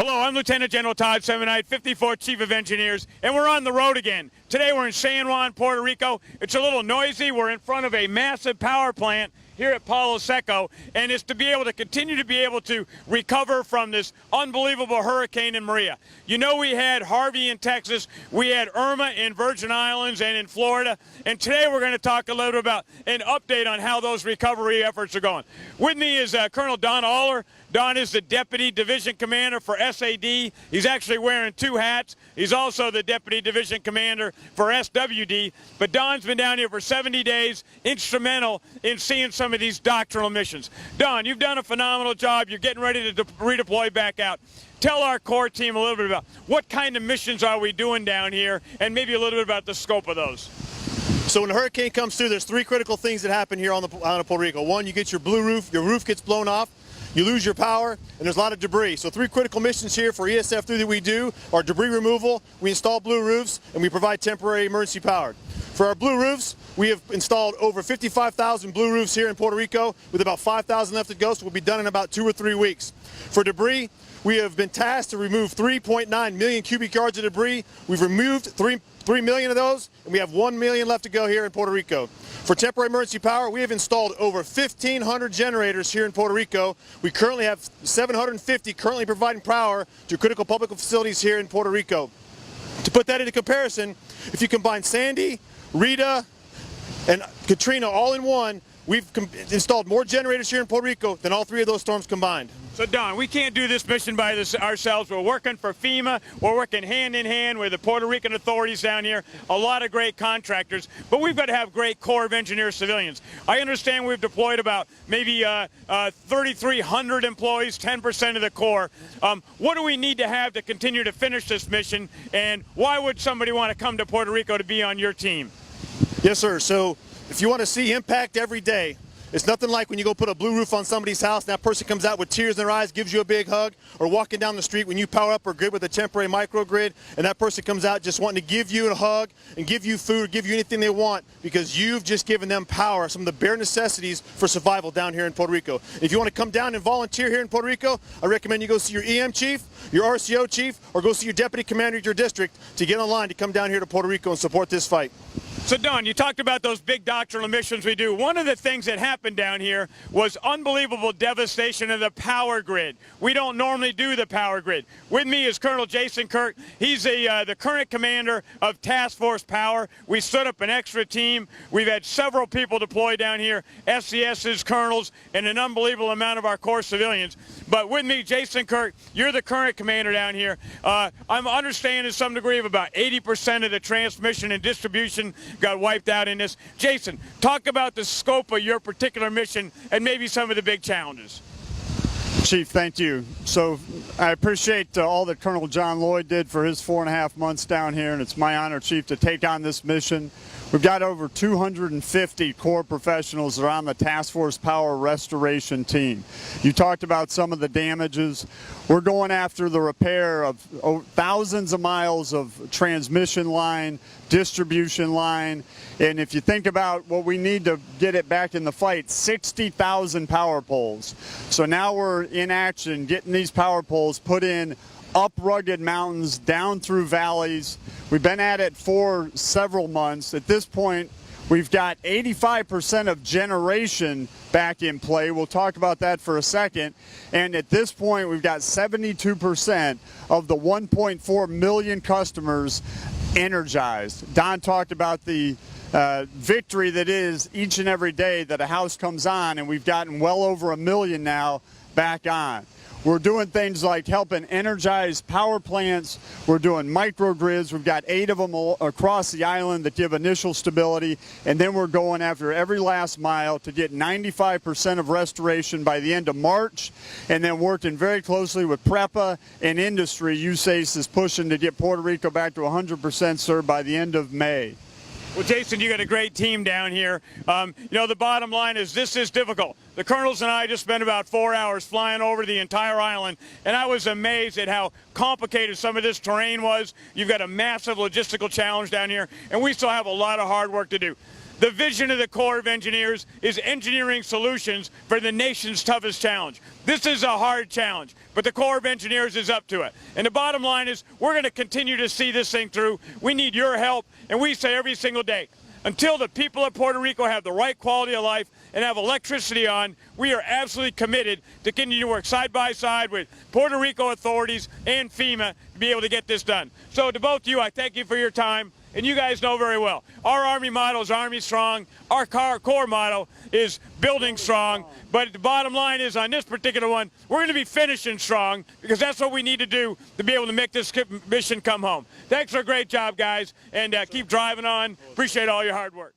Hello, I'm Lieutenant General Todd Semonite, 54th Chief of Engineers, and we're on the road again. Today we're in San Juan, Puerto Rico. It's a little noisy. We're in front of a massive power plant here at Palo Seco, and it's to be able to continue to be able to recover from this unbelievable hurricane in Maria. You know, we had Harvey in Texas, we had Irma in Virgin Islands and in Florida, and today we're going to talk a little bit about an update on how those recovery efforts are going. With me is Colonel Donovan Ollar. Don is the Deputy Division Commander for SAD. He's actually wearing two hats. He's also the Deputy Division Commander for SWD. But Don's been down here for 70 days, instrumental in seeing some of these doctrinal missions. Don, you've done a phenomenal job. You're getting ready to redeploy back out. Tell our Corps team a little bit about what kind of missions are we doing down here, and maybe a little bit about the scope of those. So when a hurricane comes through, there's three critical things that happen here on Puerto Rico. One, you get your blue roof. Your roof gets blown off. You lose your power, and there's a lot of debris. So three critical missions here for ESF3 that we do are debris removal, we install blue roofs, and we provide temporary emergency power. For our blue roofs, we have installed over 55,000 blue roofs here in Puerto Rico with about 5,000 left to go, so we'll be done in about 2 or 3 weeks. For debris, we have been tasked to remove 3.9 million cubic yards of debris. We've removed 3 million of those, and we have 1 million left to go here in Puerto Rico. For temporary emergency power, we have installed over 1,500 generators here in Puerto Rico. We currently have 750 currently providing power to critical public facilities here in Puerto Rico. To put that into comparison, if you combine Sandy, Rita, and Katrina all in one, we've installed more generators here in Puerto Rico than all three of those storms combined. So, Don, we can't do this mission by ourselves. We're working for FEMA. We're working hand in hand with the Puerto Rican authorities down here, a lot of great contractors, but we've got to have great Corps of Engineers civilians. I understand we've deployed about maybe 3,300 employees, 10% of the Corps. What do we need to have to continue to finish this mission, and why would somebody want to come to Puerto Rico to be on your team? Yes, sir. So if you want to see impact every day, it's nothing like when you go put a blue roof on somebody's house and that person comes out with tears in their eyes, gives you a big hug, or walking down the street when you power up or grid with a temporary microgrid and that person comes out just wanting to give you a hug and give you food, give you anything they want because you've just given them power, some of the bare necessities for survival down here in Puerto Rico. If you want to come down and volunteer here in Puerto Rico, I recommend you go see your EM chief, your RCO chief, or go see your deputy commander of your district to get online to come down here to Puerto Rico and support this fight. So, Don, you talked about those big doctrinal missions we do. One of the things that happened down here was unbelievable devastation of the power grid. We don't normally do the power grid. With me is Colonel Jason Kirk. He's the current commander of Task Force Power. We stood up an extra team. We've had several people deployed down here, SCSs, colonels, and an unbelievable amount of our Corps civilians. But with me, Jason Kirk, you're the current commander down here. I'm understanding to some degree of about 80% of the transmission and distribution got wiped out in this. Jason, talk about the scope of your particular mission and maybe some of the big challenges. Chief, thank you. So I appreciate all that Colonel John Lloyd did for his 4.5 months down here, and it's my honor, Chief, to take on this mission. We've got over 250 Corps professionals that are on the Task Force Power Restoration team. You talked about some of the damages. We're going after the repair of thousands of miles of transmission line, distribution line, and if you think about what we need to get it back in the fight, 60,000 power poles. So now we're in action getting these power poles put in up rugged mountains, down through valleys. We've been at it for several months. At this point, we've got 85% of generation back in play. We'll talk about that for a second. And at this point, we've got 72% of the 1.4 million customers energized. Don talked about the victory that is each and every day that a house comes on, and we've gotten well over 1 million now back on. We're doing things like helping energize power plants. We're doing microgrids. We've got 8 of them across the island that give initial stability. And then we're going after every last mile to get 95% of restoration by the end of March. And then working very closely with PREPA and industry, USACE is pushing to get Puerto Rico back to 100% served by the end of May. Well, Jason, you got a great team down here. You know, the bottom line is this is difficult. The colonels and I just spent about 4 hours flying over the entire island, and I was amazed at how complicated some of this terrain was. You've got a massive logistical challenge down here, and we still have a lot of hard work to do. The vision of the Corps of Engineers is engineering solutions for the nation's toughest challenge. This is a hard challenge, but the Corps of Engineers is up to it. And the bottom line is we're going to continue to see this thing through. We need your help, and we say every single day, until the people of Puerto Rico have the right quality of life and have electricity on, we are absolutely committed to continue to work side by side with Puerto Rico authorities and FEMA to be able to get this done. So to both of you, I thank you for your time. And you guys know very well, our Army motto is Army Strong. Our Corps motto is Building Strong. But the bottom line is on this particular one, we're going to be finishing strong because that's what we need to do to be able to make this mission come home. Thanks for a great job, guys, and keep driving on. Appreciate all your hard work.